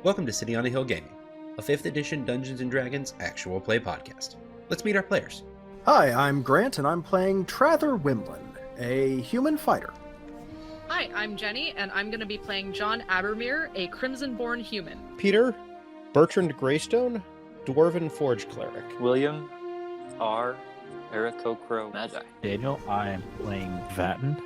Welcome to City on a Hill Gaming, a 5th edition Dungeons & Dragons actual play podcast. Let's meet our players. Hi, I'm Grant, and I'm playing Trather Wimlin, a human fighter. Hi, I'm Jenny, and I'm going to be playing John Abermere, a Crimson-born human. Peter, Bertrand Greystone, Dwarven Forge Cleric. William R. Aarakocro Magi. Daniel, I am playing Vatten.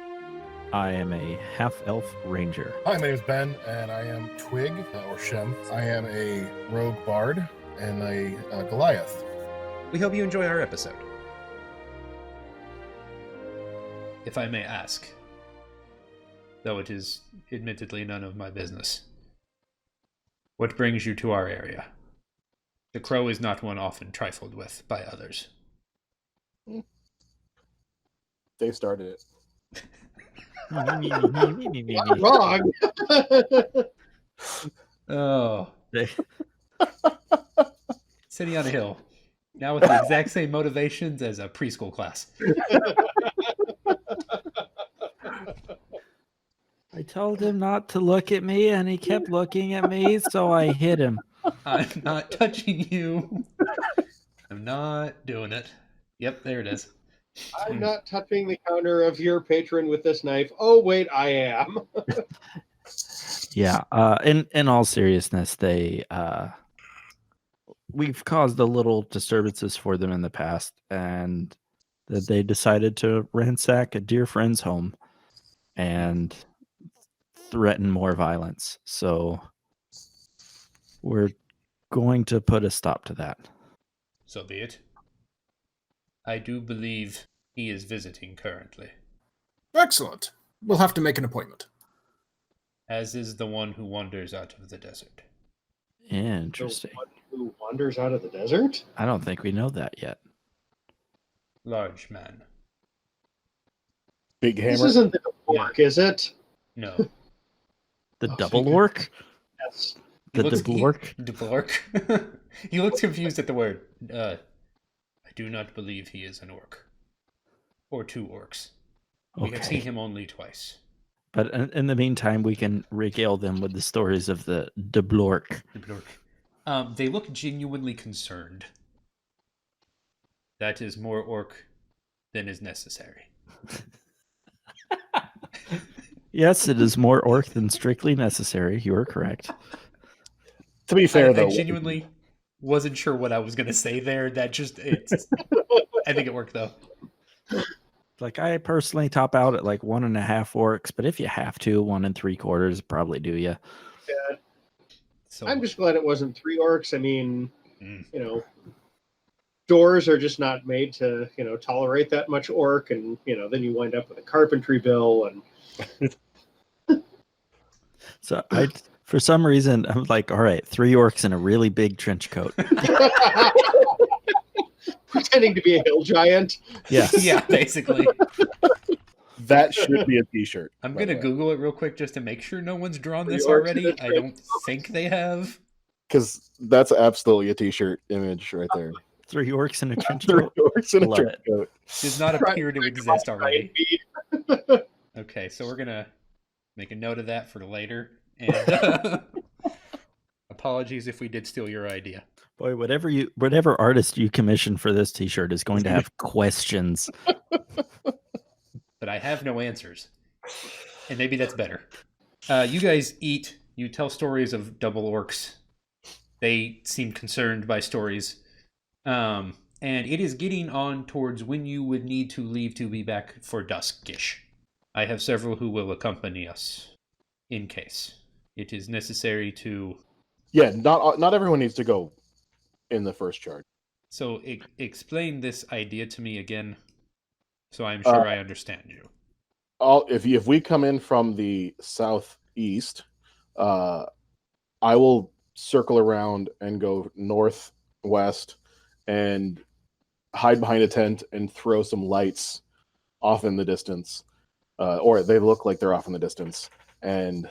I am a half-elf ranger. Hi, my name is Ben, and I am Twig, or Shem. I am a rogue bard and a Goliath. We hope you enjoy our episode. If I may ask, though it is admittedly none of my business, what brings you to our area? The crow is not one often trifled with by others. They started it. Not wrong. Oh. City on a hill. Now with the exact same motivations as a preschool class. I told him not to look at me, and he kept looking at me, so I hit him. I'm not touching you. I'm not doing it. Yep, there it is. I'm not touching the counter of your patron with this knife. Oh, wait, I am. Yeah, in all seriousness, we've caused a little disturbances for them in the past, and that they decided to ransack a dear friend's home and threaten more violence. So we're going to put a stop to that. So be it. I do believe he is visiting currently. Excellent. We'll have to make an appointment. As is the one who wanders out of the desert. Interesting. The one who wanders out of the desert? I don't think we know that yet. Large man. Big hammer. This isn't the orc, is it? No. The Oh, double thank orc? Yes. The Dvork? Dvork? He looks confused at the word. I do not believe he is an orc. Or two orcs. We have seen him only twice. But in the meantime, we can regale them with the stories of the Dvork. They look genuinely concerned. That is more orc than is necessary. Yes, it is more orc than strictly necessary. You are correct. To be fair, though, I genuinely wasn't sure what I was going to say there. I think it worked, though. Like, I personally top out at like 1.5 orcs, but if you have to, 1 3/4 probably do you. Yeah. So, I'm just glad it wasn't 3 orcs. I mean, doors are just not made to, tolerate that much orc, and, then you wind up with a carpentry bill. And So for some reason, I'm like, all right, 3 orcs in a really big trench coat. pretending to be a hill giant. Yes. yeah, basically. that should be a t-shirt. I'm going to Google it real quick just to make sure no one's drawn this orcs already. in a I don't think they have. Because that's absolutely a t-shirt image right there. 3 orcs in a trench 3 coat. orcs in a Love trench it. coat. Does not appear to exist already. Giant Okay, so we're going to make a note of that for later. And apologies if we did steal your idea. Boy, whatever artist you commission for this t-shirt is going to have questions. But I have no answers. And maybe that's better. You guys eat. You tell stories of double orcs. They seem concerned by stories. And it is getting on towards when you would need to leave to be back for duskish. I have several who will accompany us in case it is necessary to... Yeah, not everyone needs to go in the first charge. So explain this idea to me again, so I'm sure I understand you. If we come in from the southeast, I will circle around and go northwest and hide behind a tent and throw some lights off in the distance, or they look like they're off in the distance, and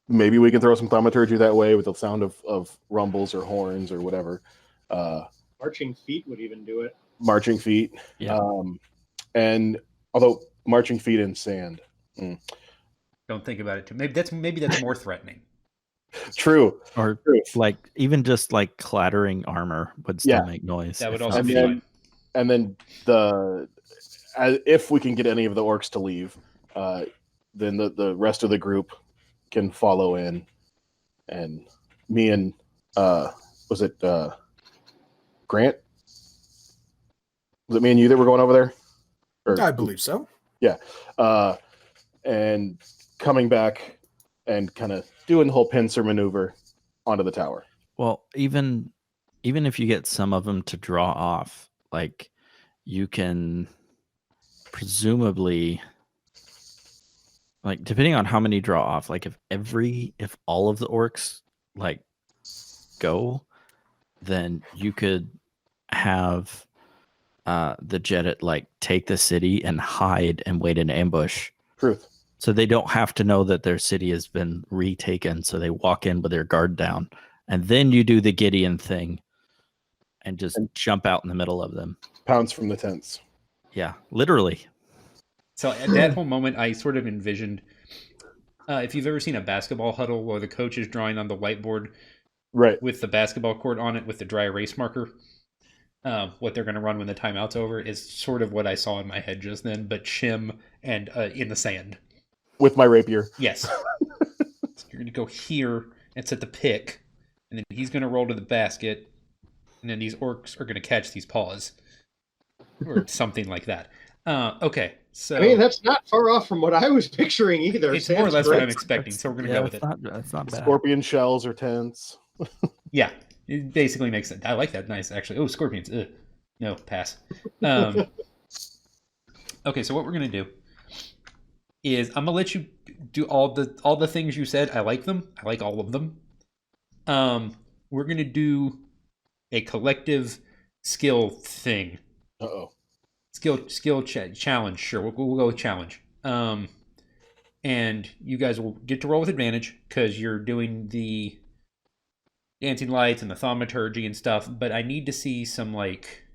maybe we can throw some thaumaturgy that way with the sound of rumbles or horns or whatever. Marching feet would even do it. Marching feet. Yeah. And although marching feet in sand. Don't think about it too. Maybe that's more threatening. True. Or like even just like clattering armor would still make noise. That would if also not be feet. fine. And then if we can get any of the orcs to leave, then the rest of the group can follow in, and me and was it Grant? Was it me and you that were going over there? I believe so. Yeah, and coming back and kind of doing the whole pincer maneuver onto the tower. Well, even if you get some of them to draw off, like you can presumably, like depending on how many draw off, like if all of the orcs like go, then you could have the Jedit like take the city and hide and wait in ambush. Truth. So they don't have to know that their city has been retaken. So they walk in with their guard down, and then you do the Gideon thing and just jump out in the middle of them. Pounce from the tents. Yeah, literally. So at that whole moment, I sort of envisioned, if you've ever seen a basketball huddle where the coach is drawing on the whiteboard, right, with the basketball court on it with the dry erase marker, what they're going to run when the timeout's over is sort of what I saw in my head just then, but Shim and in the sand. With my rapier. Yes. So you're going to go here and set the pick, and then he's going to roll to the basket, and then these orcs are going to catch these paws. Or something like that. Okay, so... I mean, that's not far off from what I was picturing either. It's more or less what I'm expecting, so we're going to go with it. That's not bad. Scorpion shells or tents. Yeah, it basically makes sense. I like that. Nice, actually. Oh, scorpions. Ugh. No, pass. Okay, so what we're going to do is I'm going to let you do all the things you said. I like them. I like all of them. We're going to do a collective skill thing. Uh-oh. Skill challenge. Sure, we'll go with challenge. And you guys will get to roll with advantage because you're doing the dancing lights and the thaumaturgy and stuff. But I need to see some like,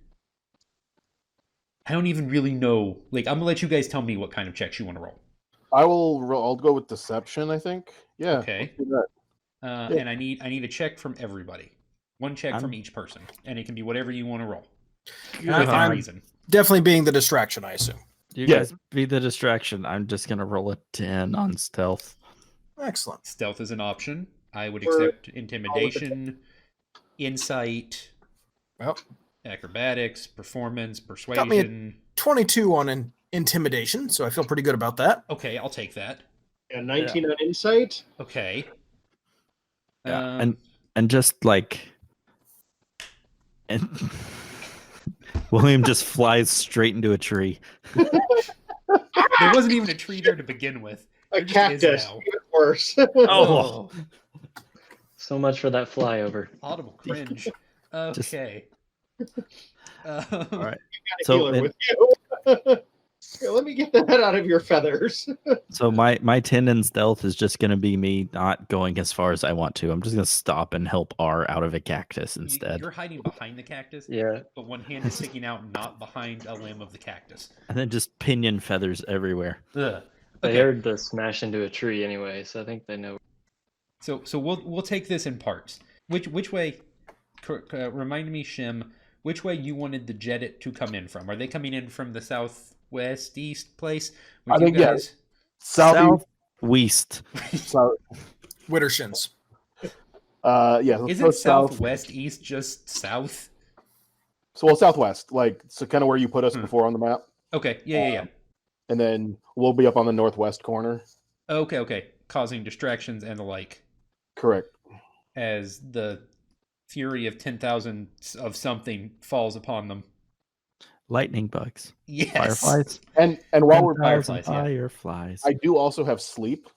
I don't even really know. Like, I'm gonna let you guys tell me what kind of checks you want to roll. I'll go with deception. I think. Yeah. Okay. Let's do that. And I need a check from everybody. One check from each person, and it can be whatever you want to roll. I'm Reason. definitely being the distraction, I assume. You guys be the distraction. I'm just gonna roll a 10 on stealth. Excellent. Stealth is an option. I would accept intimidation, insight, acrobatics, performance, persuasion. Got me a 22 on intimidation, so I feel pretty good about that. Okay, I'll take that. And 19 on insight. Okay. Yeah, and just like, and William just flies straight into a tree. There wasn't even a tree there to begin with. A cactus. Even worse. Oh. So much for that flyover. Audible cringe. Okay. All right. So with you. Here, let me get that out of your feathers. So my 10 in stealth is just going to be me not going as far as I want to. I'm just going to stop and help R out of a cactus instead. You're hiding behind the cactus. Yeah. But one hand is sticking out, not behind a limb of the cactus. And then just pinion feathers everywhere. Ugh. They Okay. heard the smash into a tree anyway, so I think they know. So we'll take this in parts. Which way? Remind me, Shim. Which way you wanted the Jedit to come in from? Are they coming in from the southwest, east place? I think guys? Southwest. Widdershins. Yeah. Isn't southwest, east just south? So southwest, like kind of where you put us before on the map. Okay. Yeah. And then we'll be up on the northwest corner. Okay. Causing distractions and the like. Correct. As the fury of 10,000 of something falls upon them. Lightning bugs. Yes. Fireflies. And while we're fireflies. I do also have sleep.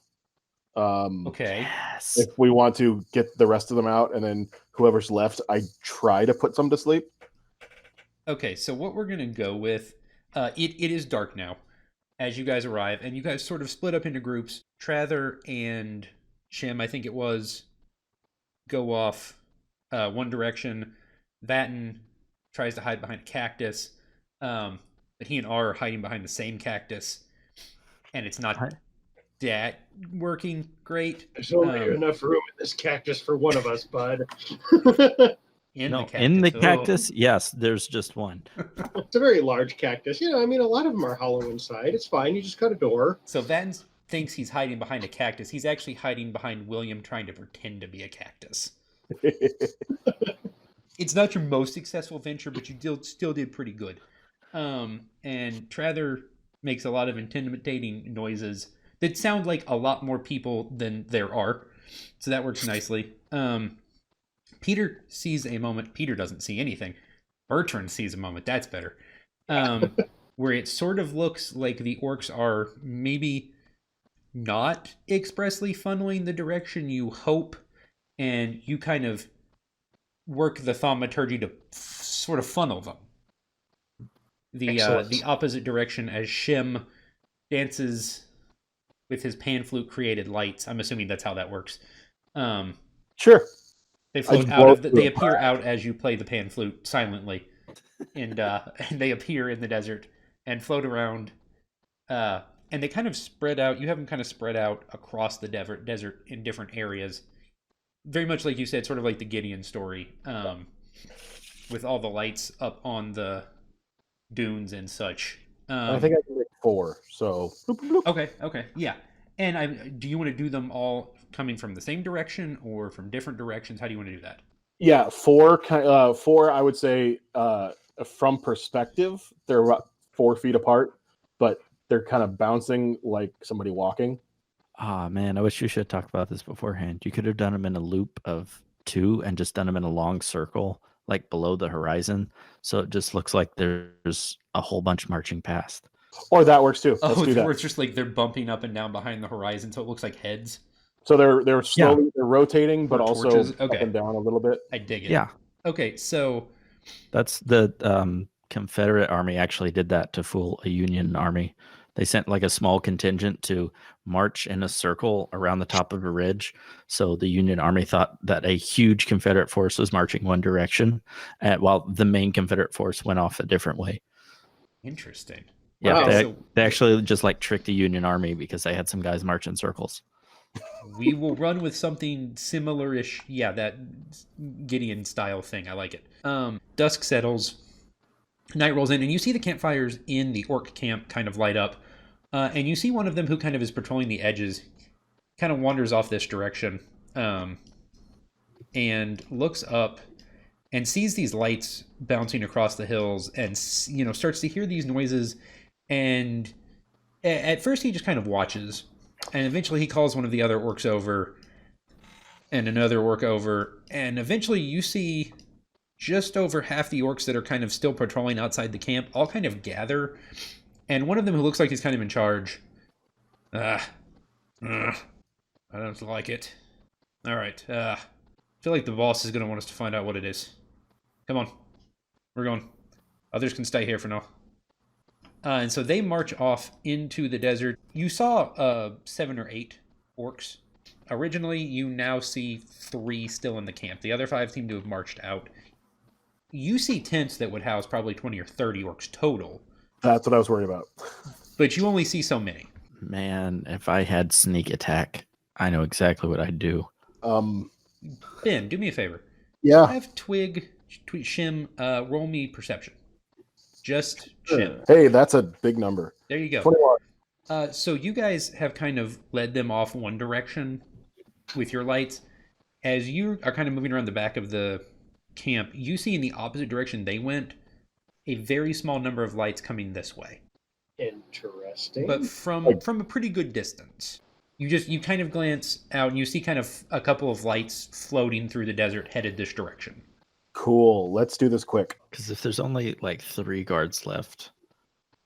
Okay. Yes. If we want to get the rest of them out, and then whoever's left, I try to put some to sleep. Okay, so what we're gonna go with, it is dark now, as you guys arrive, and you guys sort of split up into groups. Trather and Shim, I think it was, go off one direction. Vatten tries to hide behind a cactus, but he and R are hiding behind the same cactus, and it's not that working great. There's only enough room in this cactus for one of us, bud. In No, the cactus. in the Oh. cactus, yes, there's just one. It's a very large cactus. I mean, a lot of them are hollow inside. It's fine. You just cut a door. So Vans thinks he's hiding behind a cactus. He's actually hiding behind William trying to pretend to be a cactus. It's not your most successful venture, but you still did pretty good. And Trather makes a lot of intimidating noises that sound like a lot more people than there are. So that works nicely. Peter sees a moment. Peter doesn't see anything. Bertrand sees a moment. That's better. Where it sort of looks like the orcs are maybe not expressly funneling the direction you hope, and you kind of work the thaumaturgy to sort of funnel them. The opposite direction as Shim dances with his pan flute created lights. I'm assuming that's how that works. Sure. They float out of they appear out as you play the pan flute silently, and they appear in the desert and float around. And they kind of spread out. You have them kind of spread out across the desert in different areas. Very much like you said, sort of like the Gideon story, with all the lights up on the dunes and such. I think I can make 4. So Okay, yeah. And do you want to do them all coming from the same direction or from different directions? How do you want to do that? yeah, 4. 4. I would say from perspective, they're about 4 feet apart, but they're kind of bouncing like somebody walking. Ah, man, I wish you should have talked about this beforehand. You could have done them in a loop of 2 and just done them in a long circle, like below the horizon. So it just looks like there's a whole bunch marching past. Or that works too. Let's do that. Or it's just like they're bumping up and down behind the horizon, so it looks like heads. So they're slowly they're rotating, but Or also torches. up and down a little bit. I dig it. Yeah. Okay, so That's the Confederate army actually did that to fool a Union army. They sent like a small contingent to march in a circle around the top of a ridge. So the Union army thought that a huge Confederate force was marching one direction, while the main Confederate force went off a different way. interesting. Yeah, Wow. they actually just like tricked the Union army because they had some guys march in circles. We will run with something similar-ish. Yeah, that Gideon style thing. I like it. Dusk settles. Night rolls in, and you see the campfires in the orc camp kind of light up. And you see one of them who kind of is patrolling the edges, kind of wanders off this direction, and looks up and sees these lights bouncing across the hills, and starts to hear these noises. And at first he just kind of watches, and eventually he calls one of the other orcs over, and another orc over, and eventually you see just over half the orcs that are kind of still patrolling outside the camp all kind of gather, and one of them who looks like he's kind of in charge. I don't like it. All right, I feel like the boss is going to want us to find out what it is. Come on, we're going. Others can stay here for now. And so they march off into the desert. You saw 7 or 8 orcs. Originally, you now see 3 still in the camp. The other 5 seem to have marched out. You see tents that would house probably 20 or 30 orcs total. That's what I was worried about. But you only see so many. Man, if I had sneak attack, I know exactly what I'd do. Ben, do me a favor. Yeah. Have Shim, roll me perception. Just Shim. Hey, that's a big number. There you go. 21. So you guys have kind of led them off one direction with your lights. As you are kind of moving around the back of the camp, you see in the opposite direction they went a very small number of lights coming this way. Interesting. But from a pretty good distance. You kind of glance out and you see kind of a couple of lights floating through the desert headed this direction. Cool. Let's do this quick. Because if there's only like 3 guards left,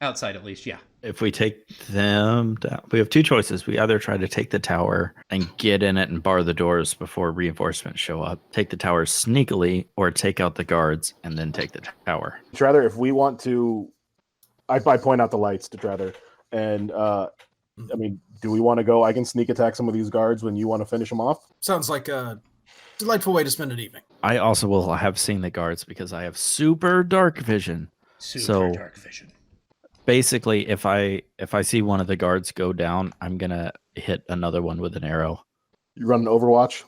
Outside at least, yeah. if we take them down, we have 2 choices. We either try to take the tower and get in it and bar the doors before reinforcements show up, take the tower sneakily, or take out the guards and then take the tower. Rather, if we want to, I point out the lights to Drather, and I mean, do we want to go? I can sneak attack some of these guards when you want to finish them off. Sounds like a delightful way to spend an evening. I also will have seen the guards because I have super dark vision. Super dark vision. basically, if I see one of the guards go down, I'm gonna hit another one with an arrow. You run an Overwatch?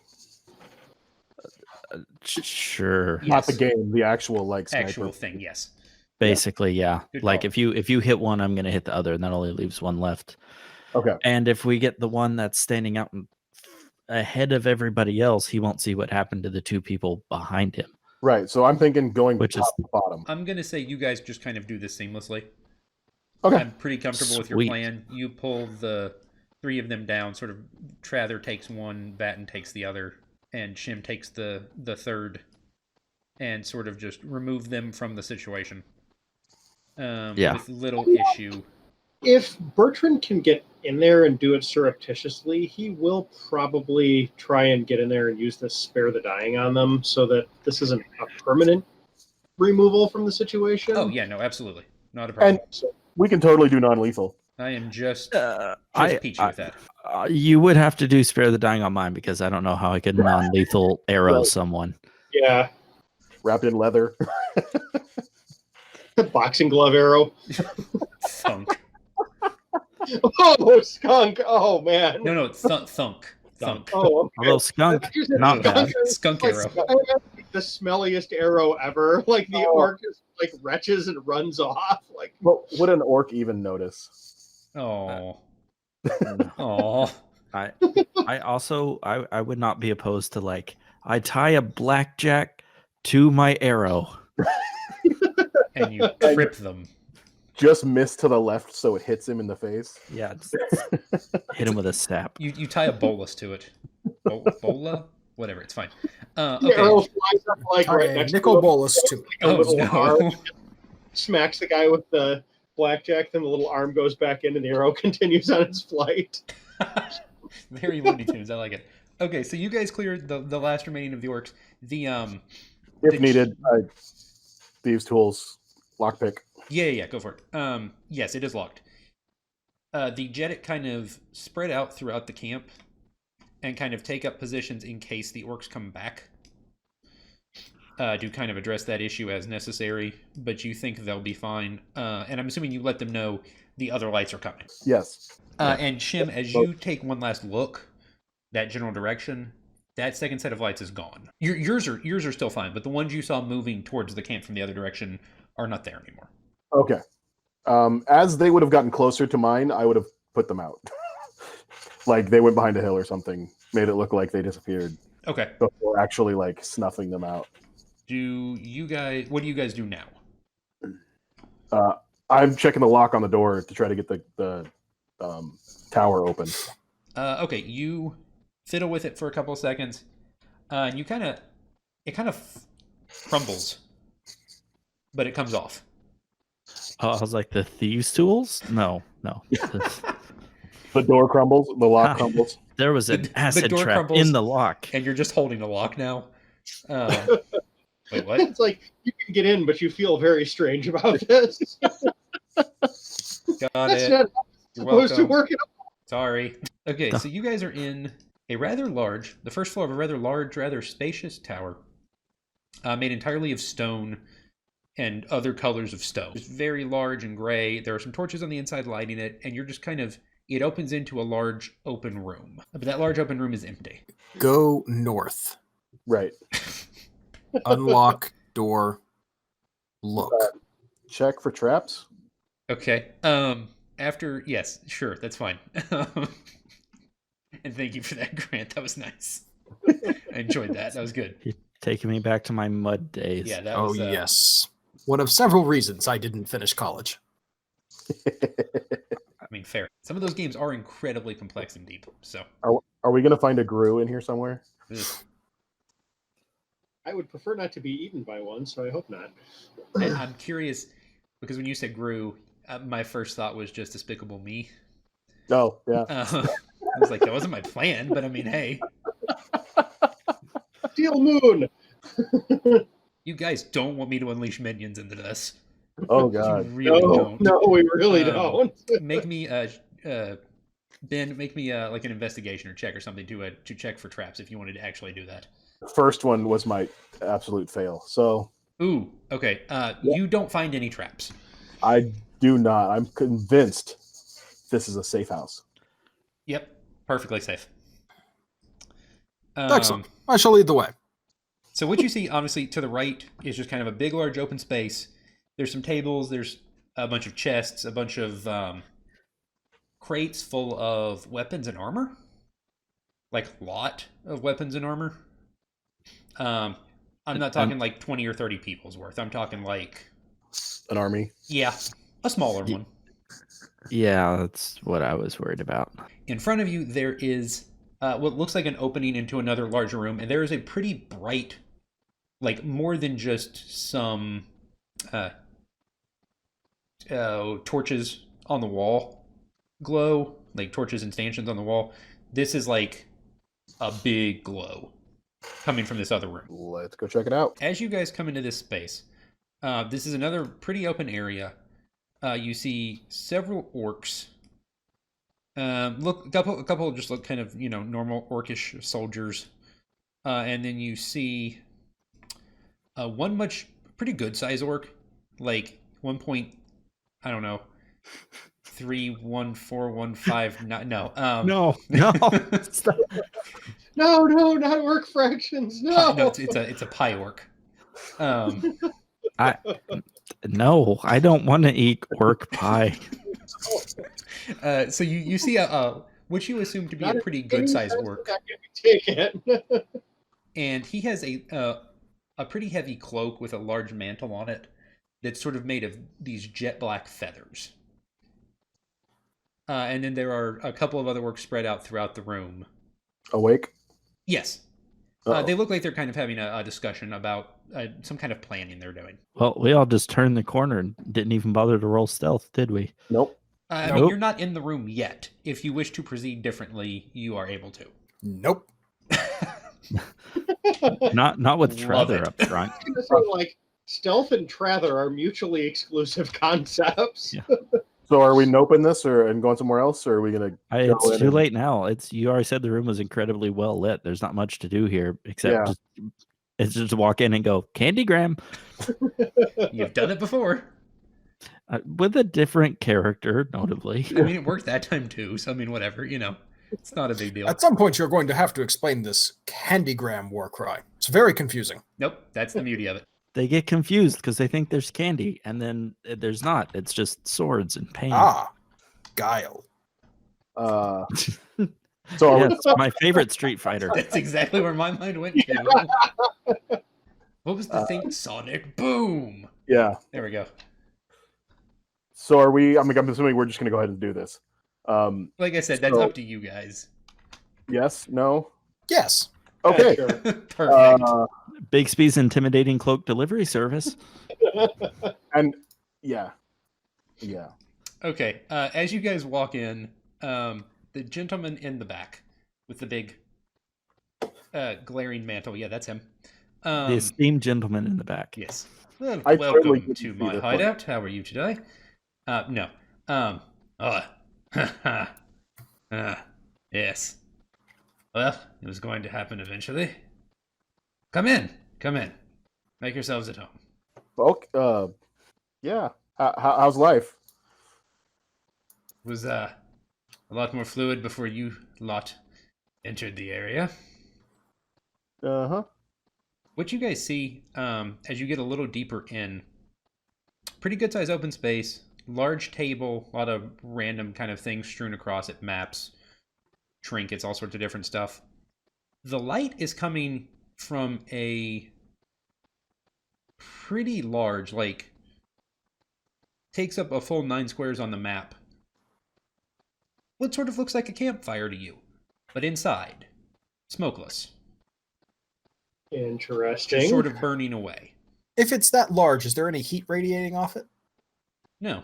Sure. Yeah. Not the Yes. game, the actual like sniper. Actual thing, yes. Basically, yeah. Good Like call. if you hit one, I'm gonna hit the other, and that only leaves one left. Okay. And if we get the one that's standing out ahead of everybody else, he won't see what happened to the two people behind him. Right. So I'm thinking going Which top is- to bottom. I'm gonna say you guys just kind of do this seamlessly. Okay. I'm pretty comfortable with your Sweet. plan. You pull the 3 of them down. Sort of, Trather takes one, Batten takes the other, and Shim takes the third, and sort of just remove them from the situation. Yeah. With little issue. If Bertrand can get in there and do it surreptitiously, he will probably try and get in there and use this spare the dying on them so that this isn't a permanent removal from the situation. Oh yeah, no, absolutely, not a problem. And we can totally do non-lethal. I am just I peachy with that. You would have to do spare the dying on mine because I don't know how I could non-lethal arrow Right. someone. Yeah. Wrapped in leather. The boxing glove arrow. Thunk. Oh, skunk. Oh, man. No, thunk. Oh, okay. Although skunk, I just said not bad. Skunk Like, arrow. the smelliest arrow ever. Like the orc just like retches and runs off. Like Well, would an orc even notice? Oh. Oh. I also I would not be opposed to like I tie a blackjack to my arrow. And you trip them. Just miss to the left so it hits him in the face. Yeah, just hit him with a sap. You tie a bolus to it. Bola? Whatever, it's fine. the Okay. arrow flies up like right Tie next nickel to him, bolus to like a Oh, little no. arm. Smacks the guy with the blackjack, then the little arm goes back in and the arrow continues on its flight. Very Looney Tunes. I like it. Okay, so you guys cleared the last remaining of the orcs. The If needed, thieves' tools, lockpick. Yeah, go for it. Yes, it is locked. The Jedit kind of spread out throughout the camp and kind of take up positions in case the orcs come back. Do kind of address that issue as necessary, but you think they'll be fine. And I'm assuming you let them know the other lights are coming. Yes. And Shim, as you take one last look, that general direction, that second set of lights is gone. Yours are still fine, but the ones you saw moving towards the camp from the other direction are not there anymore. Okay. As they would have gotten closer to mine, I would have put them out. Like they went behind a hill or something, made it look like they disappeared Okay. before actually like snuffing them out. What do you guys do now? I'm checking the lock on the door to try to get the tower open. Okay, you fiddle with it for a couple of seconds, and it kind of crumbles, but it comes off. Oh, I was like the thieves' tools? No. The door crumbles, the lock crumbles. There was an The acid door trap crumbles. in the lock. And you're just holding the lock now. Wait, what? It's like you can get in, but you feel very strange about this. Got That's it. not You're supposed to welcome. work at all. Sorry. Okay, so you guys are in the first floor of a rather large, rather spacious tower, made entirely of stone and other colors of stone. It's very large and gray. There are some torches on the inside lighting it, and you're just it opens into a large open room. But that large open room is empty. go north. Right. Unlock door. Look. Check for traps. Okay. Yes, sure, that's fine. And thank you for that, Grant. That was nice. I enjoyed that. That was good. You're taking me back to my mud days. Yeah, that Oh was. yes. One of several reasons I didn't finish college. I mean, fair. Some of those games are incredibly complex and deep. So. Are we gonna find a Gru in here somewhere? Ugh. I would prefer not to be eaten by one, so I hope not. And I'm curious because when you said Gru, my first thought was just Despicable Me. Oh, yeah. I was like, that wasn't my plan, but I mean, hey, Steel Moon. you guys don't want me to unleash minions into this. Oh You god. really No, don't. no, we really Um, don't. Make me Ben, make me like an investigation or check or something to check for traps if you wanted to actually do that. The first one was my absolute fail. So Ooh, okay. You don't find any traps. I do not. I'm convinced this is a safe house. Yep, perfectly safe. Excellent. I shall lead the way. So what you see, honestly, to the right is just kind of a big, large open space. There's some tables. There's a bunch of chests, a bunch of crates full of weapons and armor. Like, lot of weapons and armor. I'm not talking like 20 or 30 people's worth. I'm talking like... An army. Yeah, a smaller one. Yeah, that's what I was worried about. In front of you, there is what looks like an opening into another larger room, and there is a pretty bright, like more than just some torches on the wall glow, like torches and stanchions on the wall. This is like a big glow coming from this other room. Let's go check it out. As you guys come into this space, this is another pretty open area. You see several orcs. Look, a couple just look kind of, normal orcish soldiers. And then you see one pretty good size orc, like 1 point, I don't know, 31415. No. No. Stop. No, not orc fractions. No, No, it's a pie orc. No, I don't want to eat orc pie. So you see what you assume to be a pretty good sized orc, and he has a pretty heavy cloak with a large mantle on it that's sort of made of these jet black feathers. And then there are a couple of other orcs spread out throughout the room. Awake? Yes. They look like they're kind of having a discussion about some kind of planning they're doing. Well, we all just turned the corner and didn't even bother to roll stealth, did we? Nope. I mean, you're not in the room yet. If you wish to proceed differently, you are able to. Nope. Not with Trother up front. Like stealth and Trather are mutually exclusive concepts. Yeah. So are we noping this and going somewhere else, or are we gonna? It's too late now. You already said the room was incredibly well lit. There's not much to do here except just walk in and go Candygram. You've done it before. With a different character, notably. I mean, it worked that time too. So I mean, whatever. It's not a big deal. At some point, you're going to have to explain this Candygram war cry. It's very confusing. Nope, that's the beauty of it. They get confused because they think there's candy, and then there's not. It's just swords and pain. Ah, guile. So It's my favorite Street Fighter. That's exactly where my mind went to. What was the thing? Sonic Boom. Yeah. There we go. So are we? I'm assuming we're just gonna go ahead and do this. Like I said, that's up to you guys. Yes. No. Yes. Okay. Sure. Perfect. Bixby's intimidating cloak delivery service. And yeah. Okay. As you guys walk in, the gentleman in the back with the big glaring mantle. Yeah, that's him. The esteemed gentleman in the back. Yes. Well, I welcome totally to my hideout. How are you today? No. Yes. Well, it was going to happen eventually. Come in. Make yourselves at home. Okay. Yeah. How's life? It was a lot more fluid before you lot entered the area. Uh-huh. What you guys see as you get a little deeper in, pretty good size open space, large table, a lot of random kind of things strewn across it, maps, trinkets, all sorts of different stuff. The light is coming from a pretty large, like, takes up a full 9 squares on the map. What sort of looks like a campfire to you, but inside, smokeless. Interesting. Just sort of burning away. If it's that large, is there any heat radiating off it? No,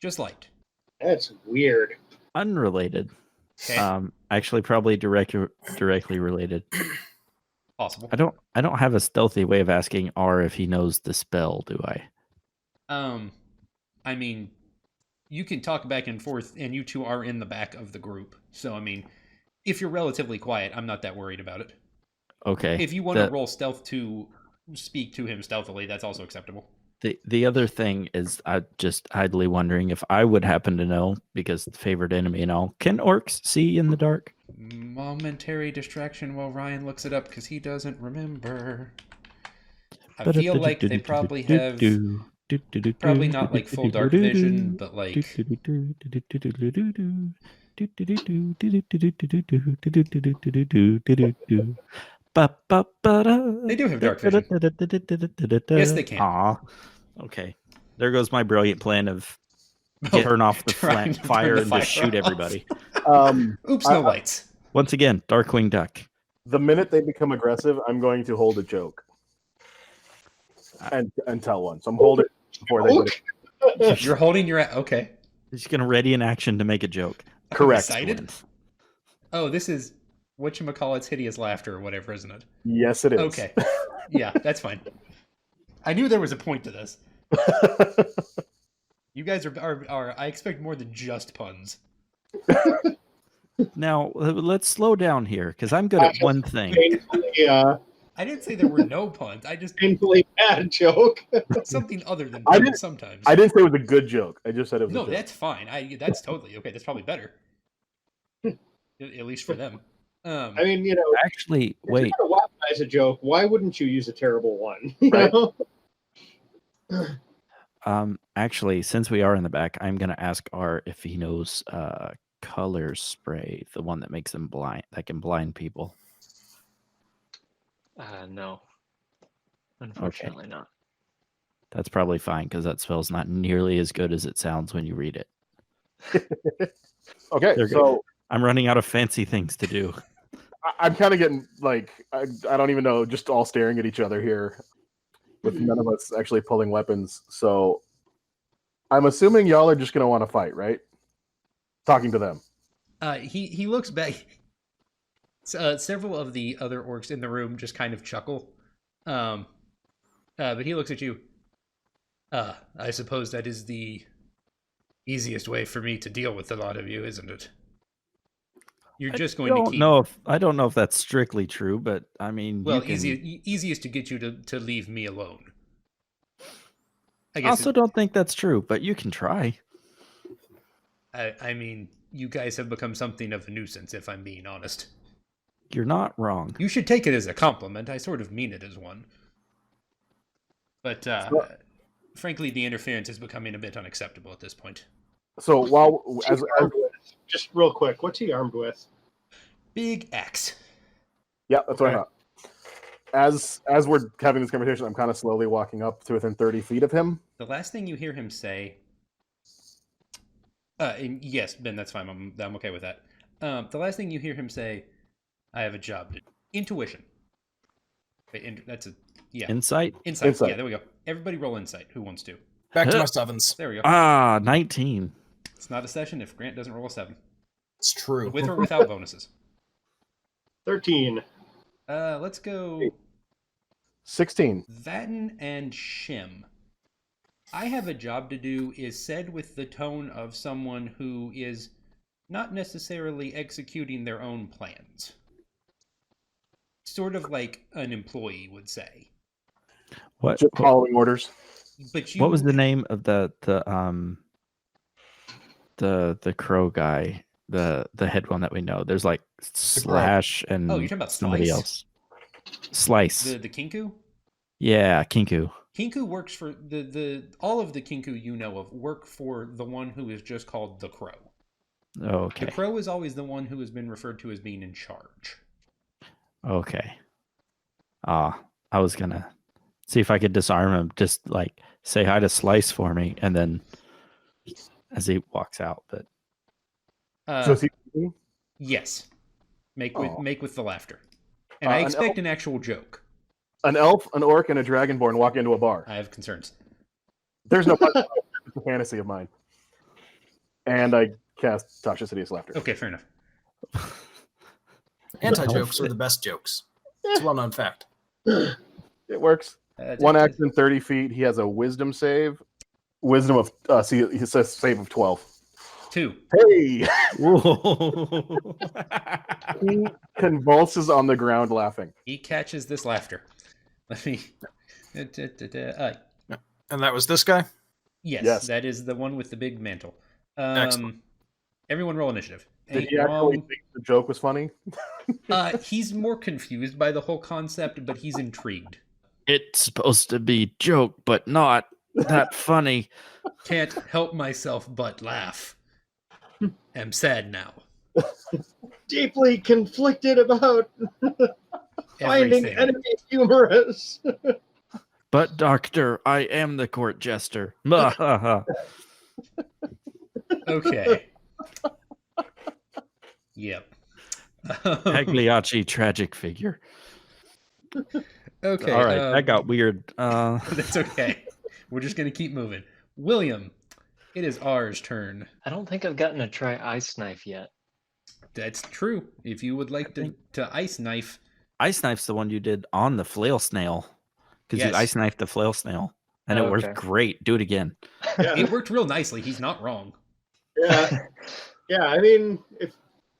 just light. That's weird. Unrelated. Okay. Actually, probably directly related. Possible. I don't have a stealthy way of asking R if he knows the spell, do I? I mean, you can talk back and forth, and you two are in the back of the group. So, I mean, if you're relatively quiet, I'm not that worried about it. Okay. If you want to roll stealth to speak to him stealthily, that's also acceptable. The other thing is, I'm just idly wondering if I would happen to know, because the favorite enemy and all. Can orcs see in the dark? Momentary distraction while Ryan looks it up because he doesn't remember. I feel like they probably have, probably not like full dark vision, but like they do have dark vision. Yes, they can. Aw. Okay. There goes my brilliant plan of Oh, turn off the trying to turn fire the and fire just shoot off. everybody. Oops, no lights. Once again, Darkwing Duck. The minute they become aggressive, I'm going to hold a joke and tell one. So I'm holding before they get it. You're holding your okay. He's gonna ready in action to make a joke. Correct. Excited? Oh, this is whatchamacallit's hideous laughter or whatever, isn't it? Yes, it is. Okay. Yeah, that's fine. I knew there was a point to this. You guys are I expect more than just puns. Now let's slow down here, because I'm good at one thing. Painfully, I didn't say there were no puns. I just painfully bad joke. something other than I puns didn't- sometimes. I didn't say it was a good joke. I just said it was a No, joke. that's fine. That's totally okay. That's probably better. At least for them. I mean, Actually, if wait. you're gonna weaponize a joke, why wouldn't you use a terrible one? You Right. know? Actually, since we are in the back, I'm gonna ask Art if he knows color spray, the one that makes them blind, that can blind people. No. Unfortunately not. That's probably fine, because that spell's not nearly as good as it sounds when you read it. Okay, They're so I'm running out of fancy things to do. I'm kind of getting like I don't even know, just all staring at each other here, with none of us actually pulling weapons. So I'm assuming y'all are just gonna want to fight, right? Talking to them. He looks back. Several of the other orcs in the room just kind of chuckle. But he looks at you. I suppose that is the easiest way for me to deal with a lot of you, isn't it? You're just going to keep. I don't know if that's strictly true, but I mean, Well, you can... easiest to get you to leave me alone. I guess. Also, don't think that's true, but you can try. I mean, you guys have become something of a nuisance, if I'm being honest. You're not wrong. You should take it as a compliment. I sort of mean it as one. But frankly, the interference is becoming a bit unacceptable at this point. So while as Just real quick, what's he armed with? Big X. yeah, that's what I thought. As we're having this conversation, I'm kind of slowly walking up to within 30 feet of him. The last thing you hear him say. And yes, Ben, that's fine. I'm okay with that. The last thing you hear him say, I have a job to do. Intuition. Wait, that's a yeah. Insight? Insight. Yeah, there we go. Everybody roll insight. Who wants to? Back to my sevens. There we go. 19. It's not a session if Grant doesn't roll a 7. It's true. With or without bonuses. 13. Let's go 16. Vatten and Shim. I have a job to do is said with the tone of someone who is not necessarily executing their own plans. Sort of like an employee would say. What? Just following orders. But What was the name of the crow guy, the head one that we know? There's like Slash and Oh, you're talking about somebody Slice? else. Slice. The Kinku? Yeah, Kinku. Kinku works for the all of the Kinku you know of work for the one who is just called the Crow. Okay. The Crow is always the one who has been referred to as being in charge. Okay. I was gonna see if I could disarm him. Just like say hi to Slice for me, and then as he walks out. But So is he Yes. Make Oh. with the laughter. And I expect an actual joke. an elf, an orc, and a dragonborn walk into a bar. I have concerns. There's no it's a fantasy of mine. And I cast Tasha's Hideous Laughter. Okay, fair enough. Anti-jokes are the best jokes. It's a well-known fact. It works. One action, 30 feet. He has a wisdom save. Wisdom of he says save of 12. 2. Hey! He convulses on the ground laughing. He catches this laughter. Let me. And that was this guy? Yes, that is the one with the big mantle. Excellent. Everyone roll initiative. Did Ain't he actually wrong. think the joke was funny? He's more confused by the whole concept, but he's intrigued. It's supposed to be joke, but not that funny. Can't help myself but laugh. Am sad now. Deeply conflicted about finding Everything. enemy humorous. But, Doctor, I am the court jester. Okay. Yep. Pagliacci tragic figure. Okay. All right, that got weird. That's okay. We're just going to keep moving. William, it is ours turn. I don't think I've gotten to try Ice Knife yet. That's true. If you would like to ice knife. Ice knife's the one you did on the flail snail. Because Yes. you ice knifed the flail snail. And it Okay. worked great. Do it again. Yeah. It worked real nicely. He's not wrong. Yeah. Yeah, I mean, if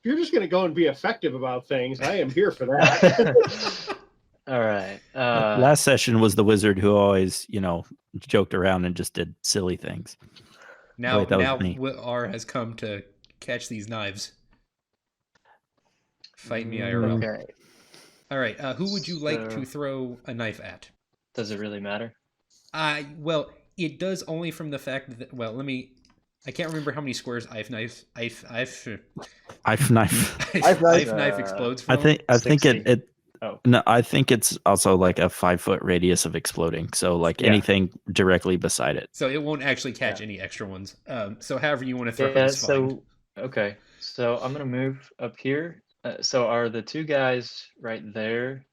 you're just going to go and be effective about things, I am here for that. All right. Last session was the wizard who always, joked around and just did silly things. Now, Wait, that was me. R has come to catch these knives. Fight me IRL. Okay. All right. Who would you like So- to throw a knife at? Does it really matter? Well, it does only from the fact that. Well, I can't remember how many squares knife Knife. knife explodes from. I think 60. it Oh. no, I think it's also like a 5-foot radius of exploding. So like Yeah. anything directly beside it. So it won't actually catch any extra ones. So however you want to throw it Yeah, is fine. okay. So I'm going to move up here. So are the two guys right there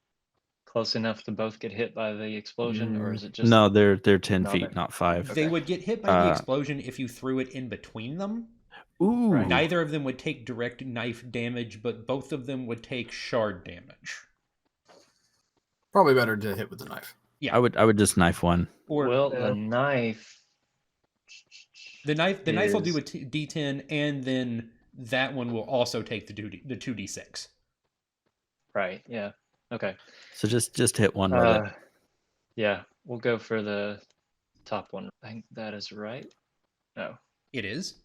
close enough to both get hit by the explosion, or is it just No, they're 10 No, feet, they're- not 5. They Okay. would get hit by the Uh, explosion if you threw it in between them. Ooh. Right. Neither of them would take direct knife damage, but both of them would take shard damage. Probably better to hit with the knife. Yeah. I would just knife one. Or Well, the knife. the knife will do a is- D10, and then that one will also take the 2d6. Right. Yeah. Okay. So just hit one with it. Yeah, we'll go for the top one. I think that is right. No, It is.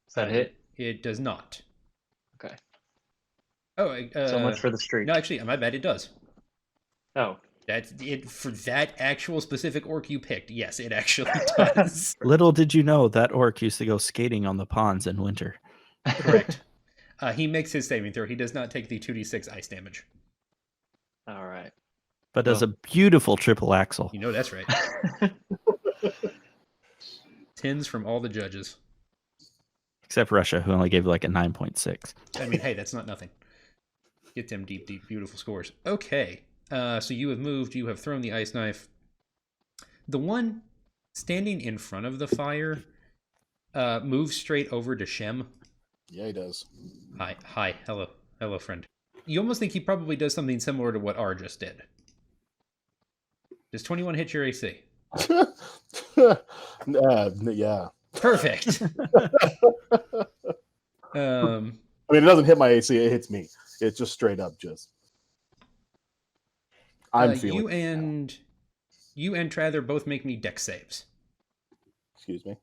is that a hit? It does not. Okay. Oh, So much for the streak. no. Actually, my bad. It does. Oh, That's it for that actual specific orc you picked. Yes, it actually does. Little did you know that orc used to go skating on the ponds in winter. Correct. He makes his saving throw. He does not take the 2d6 ice damage. all right. But does Well- a beautiful triple axle. You know that's right. 10s from all the judges. Except Russia, who only gave like a 9.6. I mean, hey, that's not nothing. Get them deep, deep, beautiful scores. Okay. So you have moved. You have thrown the ice knife. The one standing in front of the fire moves straight over to Shem. Yeah, he does. Hi, hello, friend. You almost think he probably does something similar to what R just did. Does 21 hit your AC? Yeah. Perfect. I mean, it doesn't hit my AC; it hits me. It's just straight up. Just I'm feeling. You and Trather both make me dex saves. Excuse me.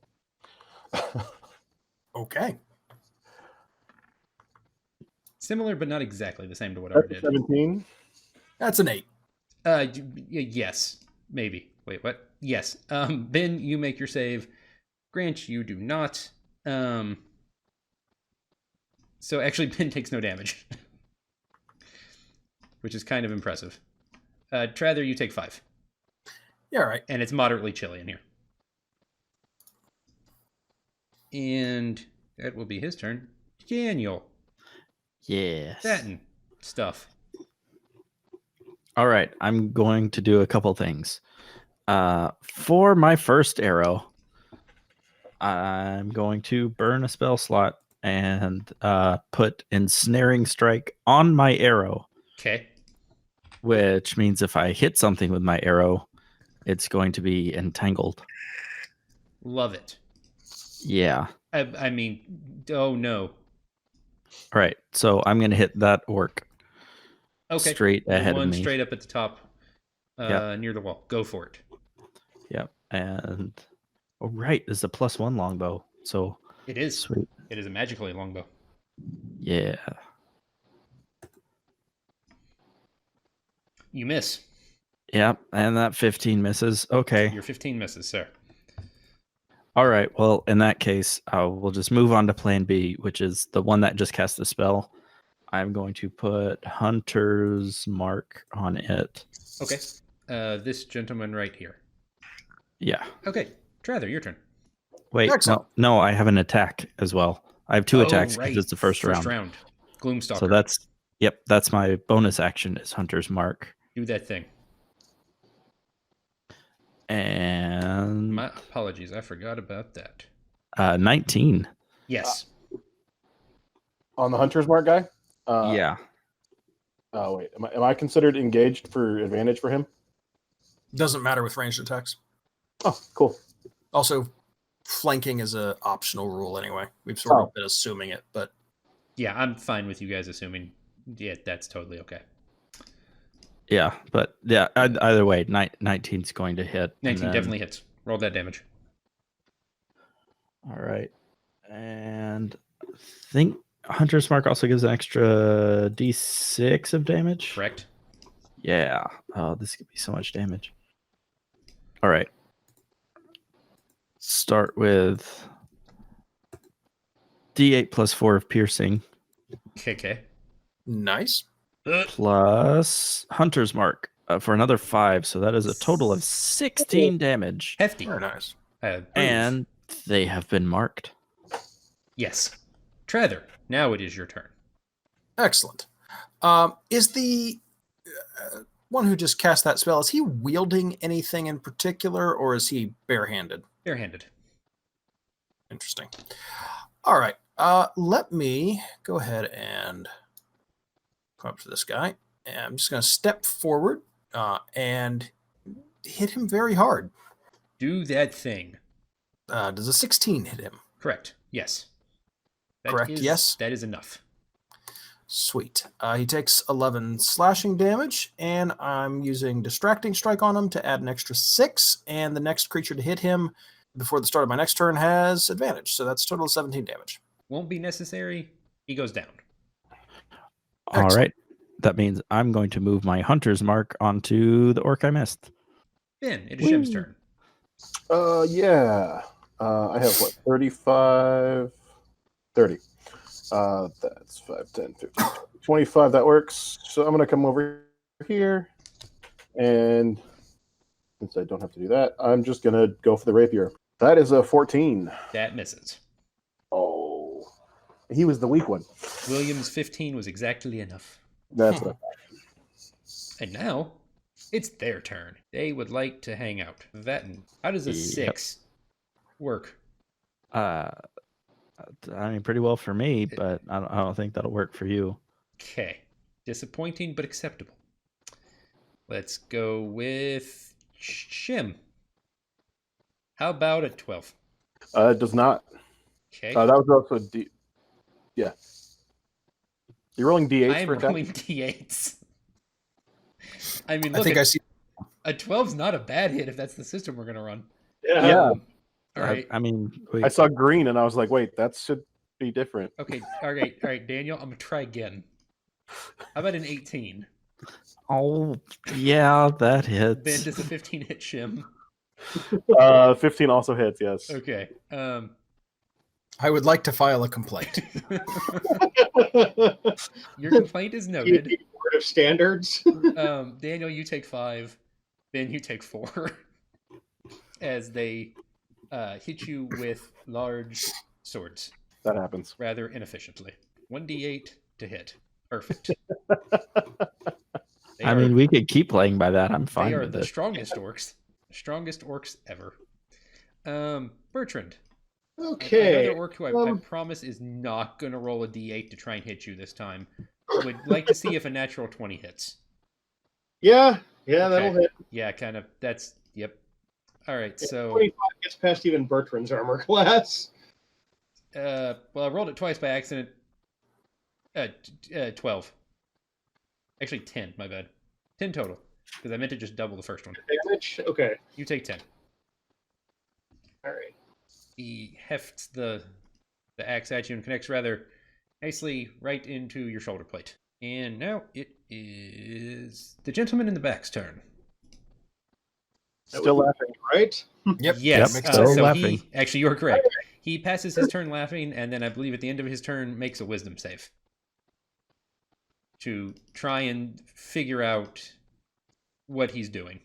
Okay. Similar, but not exactly the same to what R did. 17. That's an 8. Yes, maybe. Wait, what? Yes. Ben, you make your save. Grant, you do not. So actually, Ben takes no damage, which is kind of impressive. Trather, you take 5, Yeah, all right. and it's moderately chilly in here. And that will be his turn. Daniel, Yes. satin stuff. All right, I'm going to do a couple things. For my first arrow, I'm going to burn a spell slot and put Ensnaring Strike on my arrow, Okay. which means if I hit something with my arrow, it's going to be entangled. Love it. Yeah. I mean, oh no. All right, so I'm going to hit that orc Okay. straight The ahead of one me. straight up at the top, Yep. near the wall. Go for it. Yep. And oh, right, this is a +1 longbow. So It is. sweet. It is a magically longbow. Yeah. You miss. Yep, and that 15 misses. Okay. Your 15 misses, sir. All right. Well, in that case, we'll just move on to plan B, which is the one that just cast the spell. I'm going to put Hunter's Mark on it. Okay. This gentleman right here. Yeah. Okay. Trather, your turn. Wait, Excellent. no, I have an attack as well. I have 2 attacks because it's the first round. First round. Gloomstalker. So that's my bonus action is Hunter's Mark. Do that thing. And My apologies. I forgot about that. 19. Yes. On the hunter's mark guy. Yeah. Oh wait, am I considered engaged for advantage for him? Doesn't matter with ranged attacks. Oh, cool. Also, flanking is a optional rule anyway. We've sort of been assuming it, but Yeah, I'm fine with you guys assuming. Yeah, that's totally okay. Yeah, but yeah, either way, 19's going to hit. 19 definitely hits. Roll that damage. All right. And I think Hunter's Mark also gives an extra d6 of damage. Correct. Yeah. Oh, this could be so much damage. All right. Start with d8 plus 4 of piercing Okay. nice. plus Hunter's Mark for another 5. So that is a total of 16 damage. Hefty. Very nice. And they have been marked. Yes. Trather, now it is your turn. Excellent. Is the one who just cast that spell, is he wielding anything in particular, or is he barehanded? Barehanded. Interesting. All right. Let me go ahead and come up to this guy. And I'm just going to step forward and hit him very hard. Do that thing. Does a 16 hit him? Correct. Yes. Correct, yes. That is enough. Sweet. He takes 11 slashing damage, and I'm using Distracting Strike on him to add an extra 6, and the next creature to hit him before the start of my next turn has advantage, so that's a total of 17 damage. Won't be necessary. He goes down. All right. That means I'm going to move my Hunter's Mark onto the orc I missed. Ben, it is Shem's turn. Yeah. I have what, 35, 30. That's 5, 10, 15, 25. That works. So I'm going to come over here. And since I don't have to do that, I'm just going to go for the rapier. That is a 14. That misses. Oh. He was the weak one. William's 15 was exactly enough. That's what I thought. And now, it's their turn. They would like to hang out. Vatten, how does a 6 work? I mean, pretty well for me, but I don't think that'll work for you. Okay. Disappointing, but acceptable. Let's go with Shim. How about a 12? It does not. Okay. That was also D. Yeah. You're rolling D8s I'm for attack? rolling D8s. I mean, I look, think I see. a 12's not a bad hit if that's the system we're going to run. Yeah. All right. I mean, I saw green and I was like, wait, that should be different. Okay. All right, Daniel, I'm going to try again. How about an 18? Oh, yeah, that Ben, hits. does a 15 hit Shim? 15 also hits, yes. Okay. I would like to file a complaint. Your complaint is noted. Board of standards. Daniel, you take 5. Ben, you take 4. As they hit you with large swords. That happens. Rather inefficiently. 1d8 to hit. Perfect. I mean, we could keep playing by that. I'm fine They are with the it. strongest orcs. Strongest orcs ever. Bertrand. Okay. Another orc who I promise is not going to roll a d8 to try and hit you this time. Would like to see if a natural 20 hits. Yeah, that'll hit. Yeah, kind of. That's, yep. All right, so... 25 gets past even Bertrand's armor class. Well, I rolled it twice by accident. 12. Actually, 10, my bad. 10 total. Because I meant to just double the first one. Damage? Okay. You take 10. All right. He hefts the axe at you and connects rather nicely right into your shoulder plate. And now it is the gentleman in the back's turn. Still laughing. Right? Yep. Yes. Makes Still So laughing. actually, you're correct. He passes his turn laughing, and then I believe at the end of his turn makes a wisdom save to try and figure out what he's doing.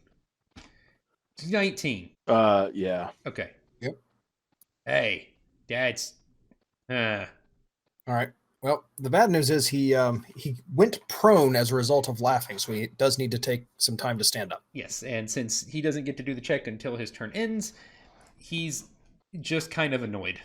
19. Yeah. Okay. Yep. Hey, that's. All right. Well, the bad news is he went prone as a result of laughing, so he does need to take some time to stand up. Yes, and since he doesn't get to do the check until his turn ends, he's just kind of annoyed.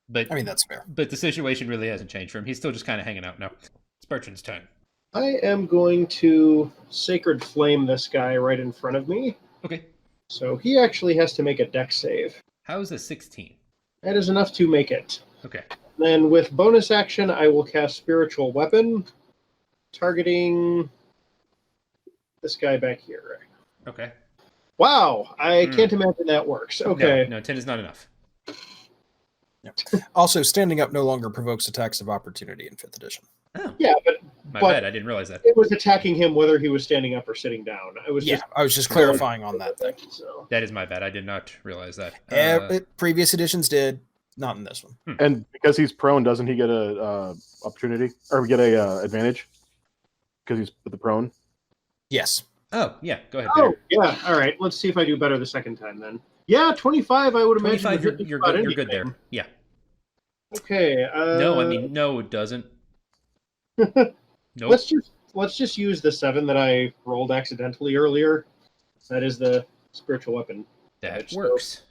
But I mean, that's fair. But the situation really hasn't changed for him. He's still just kind of hanging out now. It's Bertrand's turn. I am going to Sacred Flame this guy right in front of me. Okay. So he actually has to make a dex save. How's a 16? That is enough to make it. Okay. Then with bonus action, I will cast Spiritual Weapon, targeting this guy back here. Okay. Wow, I can't imagine that works. Okay. No, 10 is not enough. Also, standing up no longer provokes attacks of opportunity in 5th edition. Oh. Yeah, My but bad. I didn't realize that. it was attacking him whether he was standing up or sitting down. I was just clarifying on that thing. So. That is my bad. I did not realize that. Previous editions did, not in this one. And because he's prone, doesn't he get a opportunity or get a advantage? Because he's with the prone. Yes. Oh, yeah. Go ahead. Oh, Peter. yeah. All right. Let's see if I do better the second time then. Yeah, 25, I would imagine. 25, would hit you're just about good. You're good anything. there. Yeah. Okay. No, I mean, no, it doesn't. Nope. Let's just use the 7 that I rolled accidentally earlier. That is the spiritual weapon. That damage, works.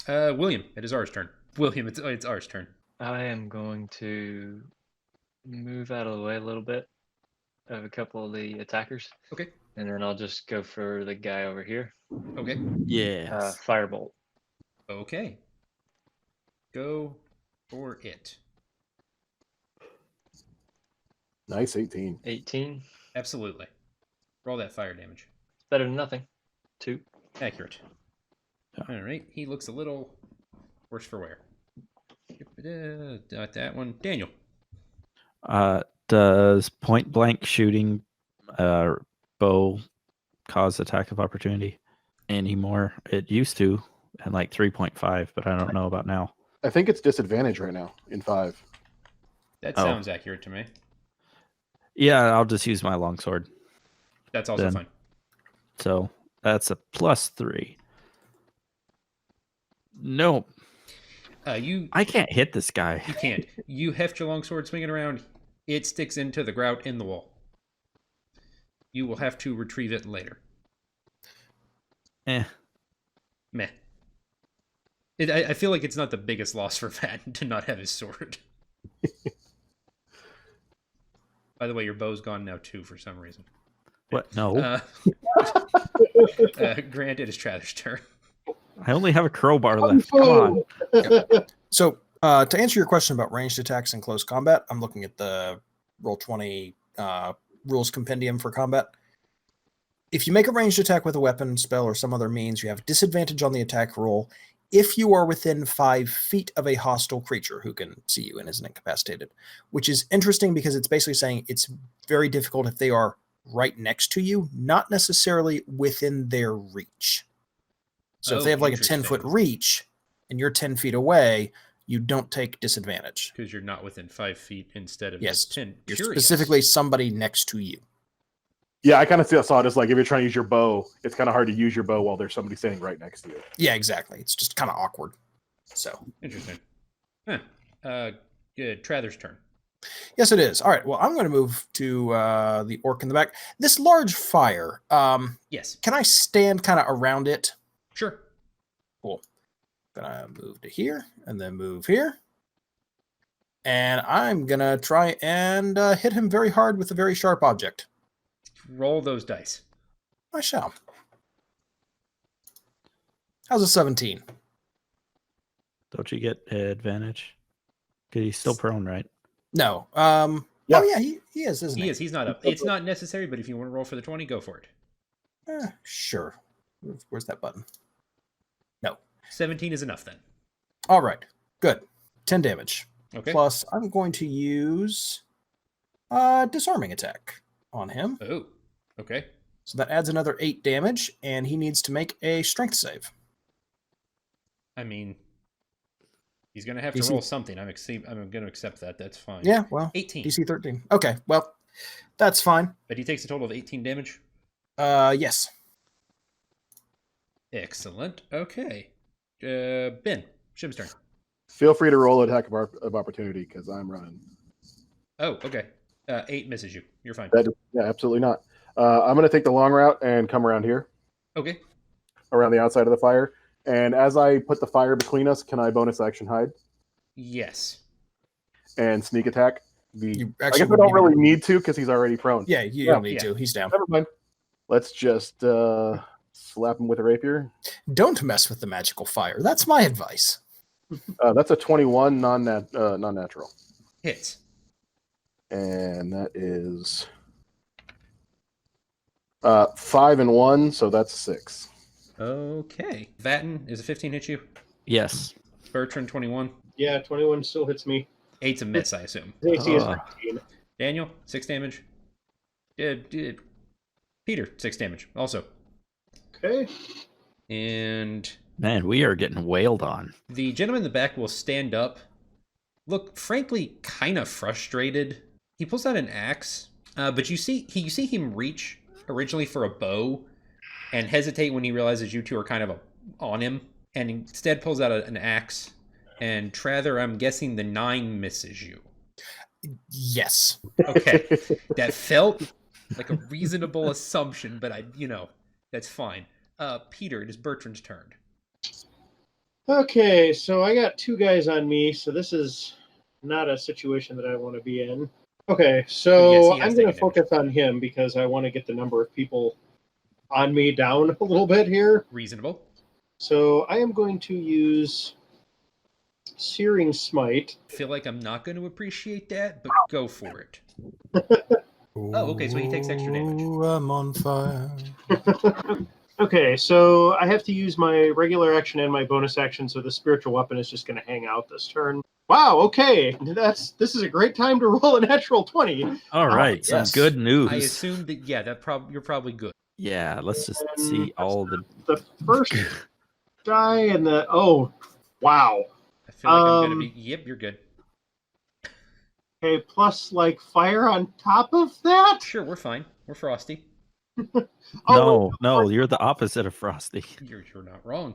William, it is ours turn. William, it's ours turn. I am going to move out of the way a little bit of a couple of the attackers. Okay. And then I'll just go for the guy over here. Okay. Yes. Firebolt. Okay. Go for it. Nice 18. 18. Absolutely. Roll that fire damage. Better than nothing. 2. Accurate. All right. He looks a little worse for wear. Not that one. Daniel. Does point blank shooting bow cause attack of opportunity anymore? It used to, and like 3.5, but I don't know about now. I think it's disadvantage right now in 5. That Oh. sounds accurate to me. Yeah, I'll just use my longsword. That's also Then. fine. So that's a +3. No, I can't hit this guy. You can't. You heft your longsword swinging around. It sticks into the grout in the wall. You will have to retrieve it later. Eh. Meh. I feel like it's not the biggest loss for Vat to not have his sword. By the way, your bow's gone now too for some reason. What? No. Grant, it is Trather's turn. I only have a crowbar left. Come on. So, to answer your question about ranged attacks in close combat, I'm looking at the Roll20 rules compendium for combat. If you make a ranged attack with a weapon, spell, or some other means, you have disadvantage on the attack roll if you are within 5 feet of a hostile creature who can see you and isn't incapacitated, which is interesting because it's basically saying it's very difficult if they are right next to you, not necessarily within their reach. So if they have like a 10-foot reach and you're 10 feet away, you don't take disadvantage. Because you're not within 5 feet instead of Yes, just 10. you're Curious. specifically somebody next to you. Yeah, I kind of saw it as like if you're trying to use your bow, it's kind of hard to use your bow while there's somebody standing right next to you. Yeah, exactly. It's just kind of awkward. So Interesting. Huh. Good. Trather's turn. yes, it is. All right. Well, I'm going to move to the orc in the back. This large fire. Yes. Can I stand kind of around it? Sure. Cool. Gonna move to here and then move here. And I'm gonna try and hit him very hard with a very sharp object. Roll those dice. I shall. How's a 17? Don't you get advantage? Because he's still prone, right? No. Yeah. Oh yeah, he is, isn't he? He is. He's not up. It's not necessary, but if you want to roll for the 20, go for it. Sure. Where's that button? No. 17 is enough then. All right. Good. 10 damage. Okay. Plus, I'm going to use disarming attack on him. Oh, okay. So that adds another 8 damage, and he needs to make a strength save. I mean, he's going to have DC. to roll something. I'm going to accept that. That's fine. Yeah, well, 18. DC 13. Okay, well, that's fine. But he takes a total of 18 damage? Yes. Excellent. Okay. Ben, Shim's turn. Feel free to roll attack of opportunity because I'm running. Oh, okay. 8 misses you. You're fine. Yeah, absolutely not. I'm going to take the long route and come around here, Okay. around the outside of the fire. And as I put the fire between us, can I bonus action hide Yes. and sneak attack? You I actually guess I don't really need to because he's already prone. Yeah, you Yeah. don't need Yeah. to. He's down. Never mind. Let's just slap him with a rapier. Don't mess with the magical fire. That's my advice. That's a 21 non-natural. Hits. And that is 5 and 1, so that's 6. Okay. Vatten, is a 15 hit you? Yes. Bertrand, 21. Yeah, 21 still hits me. 8's a miss, I assume. His AC is Ah. 19. Daniel, 6 damage. Peter, 6 damage, also. Okay. And Man, we are getting wailed on. the gentleman in the back will stand up, look, frankly, kind of frustrated. He pulls out an axe, but you see him reach originally for a bow and hesitate when he realizes you two are kind of on him, and instead pulls out an axe. And Trather, I'm guessing the 9 misses you. Yes. Okay, that felt like a reasonable assumption, but that's fine. Peter, it is Bertrand's turn. Okay, so I got 2 guys on me, so this is not a situation that I want to be in. Okay, so Yes, he has I'm going to taken focus on him because I want to get the number of people on me down a little bit here. Reasonable. So I am going to use Searing Smite. I feel like I'm not going to appreciate that, but go for it. Oh, okay, so he takes extra damage. Ooh, I'm on fire. Okay, so I have to use my regular action and my bonus action, so the spiritual weapon is just going to hang out this turn. Wow, okay, this is a great time to roll a natural 20. All right, some yes. good news. I assume that, you're probably good. Yeah, let's just And see all the. The first die and the wow. I feel like I'm going to be. Yep, you're good. Okay, plus like fire on top of that. Sure, we're fine. We're frosty. No, you're the opposite of Frosty. You're not wrong.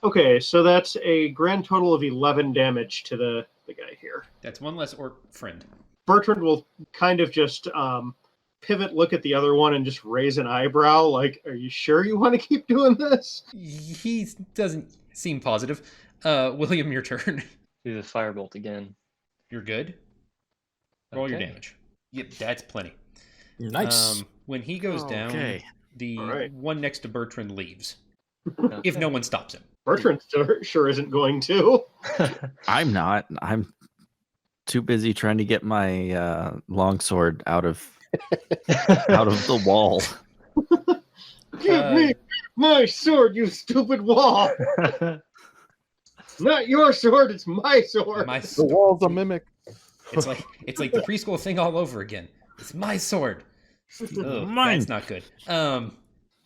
Okay, so that's a grand total of 11 damage to the guy here. That's one less orc friend. Bertrand will kind of just pivot, look at the other one, and just raise an eyebrow. Like, are you sure you want to keep doing this? He doesn't seem positive. William, your turn. Do the firebolt again. You're good. Roll your Okay. damage. Yep, that's plenty. Nice. When he goes down, Okay. the All right. one next to Bertrand leaves. Okay. If no one stops him. Bertrand sure isn't going to. I'm not. I'm too busy trying to get my longsword out of the wall. Give me my sword, you stupid wall. Not your sword, it's my sword. The wall's a mimic. It's like the preschool thing all over again. It's my sword. Ugh, Mine. That's not good. All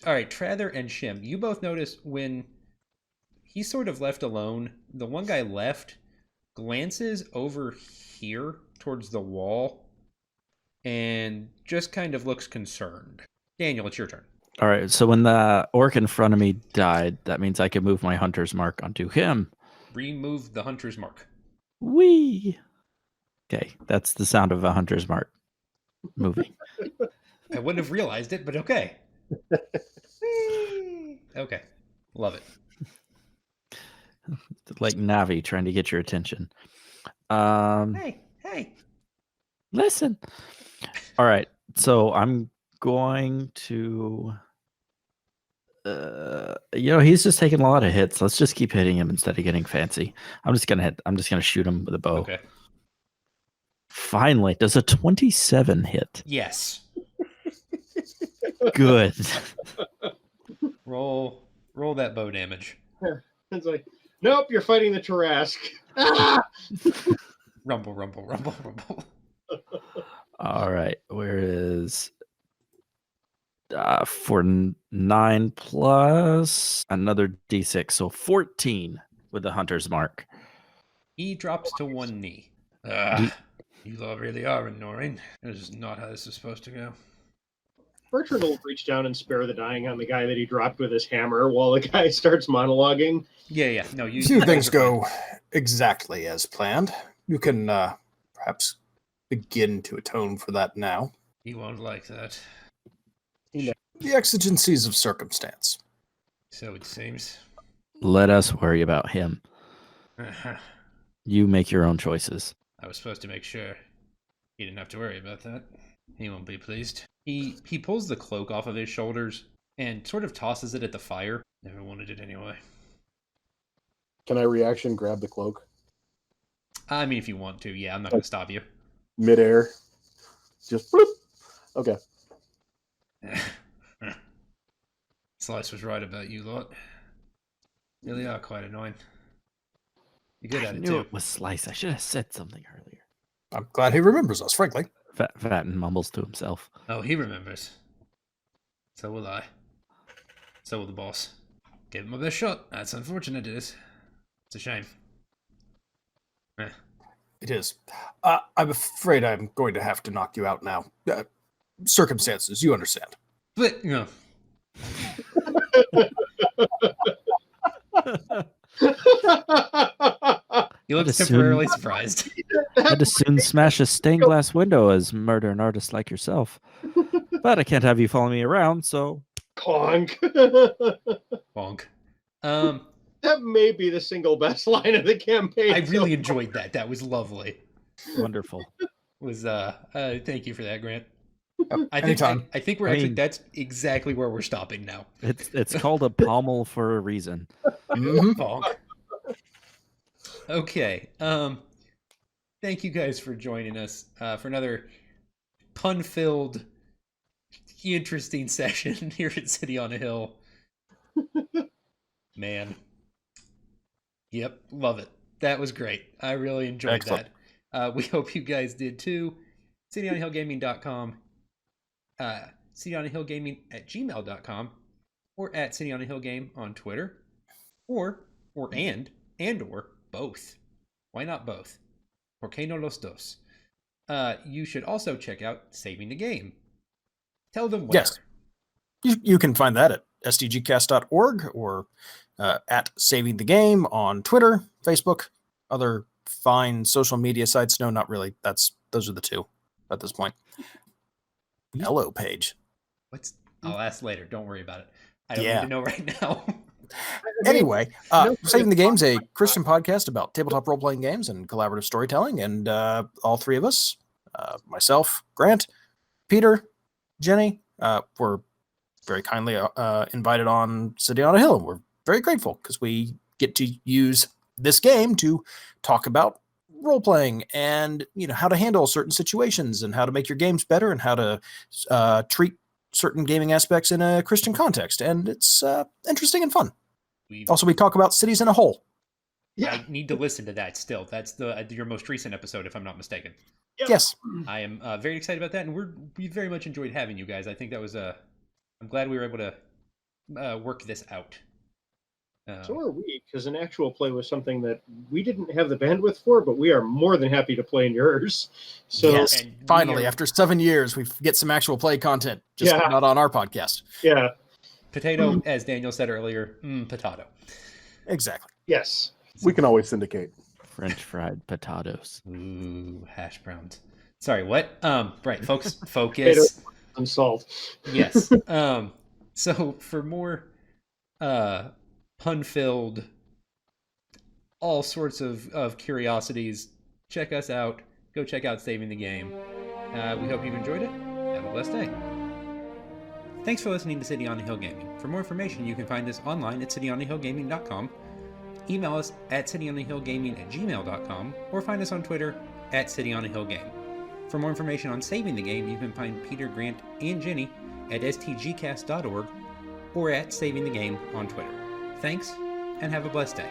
right, Trather and Shim, you both notice when he's sort of left alone, the one guy left glances over here towards the wall and just kind of looks concerned. Daniel, it's your turn. All right. So when the orc in front of me died, that means I can move my hunter's mark onto him. Remove the hunter's mark. Whee! Okay, that's the sound of a hunter's mark moving. I wouldn't have realized it, but okay. Whee! Okay. Love it. Like Navi trying to get your attention. Hey. Listen. All right. So I'm going to he's just taking a lot of hits. Let's just keep hitting him instead of getting fancy. I'm just gonna shoot him with a bow. Okay. Finally, does a 27 hit? Yes. Good. Roll that bow damage. It's like, Nope, you're fighting the Tarrasque. Ah! Rumble, rumble, rumble, rumble. All right. Where is for 9 plus another d6, so 14 with the hunter's mark. He drops to one knee. You all really are annoying. This is not how this is supposed to go. Bertrand will reach down and spare the dying on the guy that he dropped with his hammer while the guy starts monologuing. Yeah. No, you. Few things go exactly as planned. You can perhaps begin to atone for that now. You won't like that. The exigencies of circumstance. So it seems. Let us worry about him. You make your own choices. I was supposed to make sure. He didn't have to worry about that. He won't be pleased. He pulls the cloak off of his shoulders and sort of tosses it at the fire. Never wanted it anyway. Can I reaction grab the cloak? I mean, if you want to, yeah, I'm not going to stop you. Midair. Just bloop. Okay. Slice was right about you lot. Really are quite annoying. You're good I at it knew too. it was Slice. I should have said something earlier. I'm glad he remembers us, frankly. Vatten mumbles to himself. Oh, he remembers. So will I. So will the boss. Gave him my best shot. That's unfortunate, it is. It's a shame. It is. I'm afraid I'm going to have to knock you out now. Circumstances, you understand. But, you know. You look temporarily surprised. I'd as soon smash a stained glass window as murder an artist like yourself. But I can't have you follow me around, so... Conk. Bonk. That may be the single best line of the campaign. I really enjoyed that. That was lovely. Wonderful. Thank you for that, Grant. I think we're actually that's exactly where we're stopping now. It's called a pommel for a reason. Bonk. Okay. Thank you guys for joining us for another pun-filled, interesting session here at City on a Hill. Man. Yep, love it. That was great. I really enjoyed Excellent. that. We hope you guys did too. CityOnAHillGaming.com, CityOnAHillGaming@gmail.com, or at CityOnAHillGame on Twitter, or both. Why not both? ¿Por qué no los dos? You should also check out Saving the Game. Tell them where. Yes. You can find that at sdgcast.org or at Saving the Game on Twitter, Facebook, other fine social media sites. No, not really. Those are the two at this point. Hello page. I'll ask later. Don't worry about it. I don't need to know right now. Anyway, Saving the Game's a Christian podcast about tabletop role-playing games and collaborative storytelling, and all three of us, myself, Grant, Peter, Jenny, were very kindly invited on City on a Hill, and we're very grateful because we get to use this game to talk about role-playing and how to handle certain situations and how to make your games better and how to treat certain gaming aspects in a Christian context, and it's interesting and fun. Also, we talk about cities in a whole. Yeah. I need to listen to that still. That's your most recent episode, if I'm not mistaken. Yep. Yes. I am very excited about that, and we very much enjoyed having you guys. I think that was I'm glad we were able to work this out. So are we, because an actual play was something that we didn't have the bandwidth for, but we are more than happy to play in yours. So yes, finally, after 7 years, we get some actual play content, just not on our podcast. Yeah. Potato, as Daniel said earlier, potato. Exactly. Yes. We can always syndicate. French fried potatoes. Ooh, hash browns. Sorry, what? Right, folks, focus. And salt. Yes. So for more pun-filled, all sorts of curiosities, check us out. Go check out Saving the Game. We hope you've enjoyed it. Have a blessed day. Thanks for listening to City on a Hill Gaming. For more information, you can find us online at cityonahillgaming.com, email us at cityonahillgaming@gmail.com, or find us on Twitter at cityonahillgame. For more information on Saving the Game, you can find Peter, Grant, and Jenny at stgcast.org or at Saving the Game on Twitter. Thanks, and have a blessed day.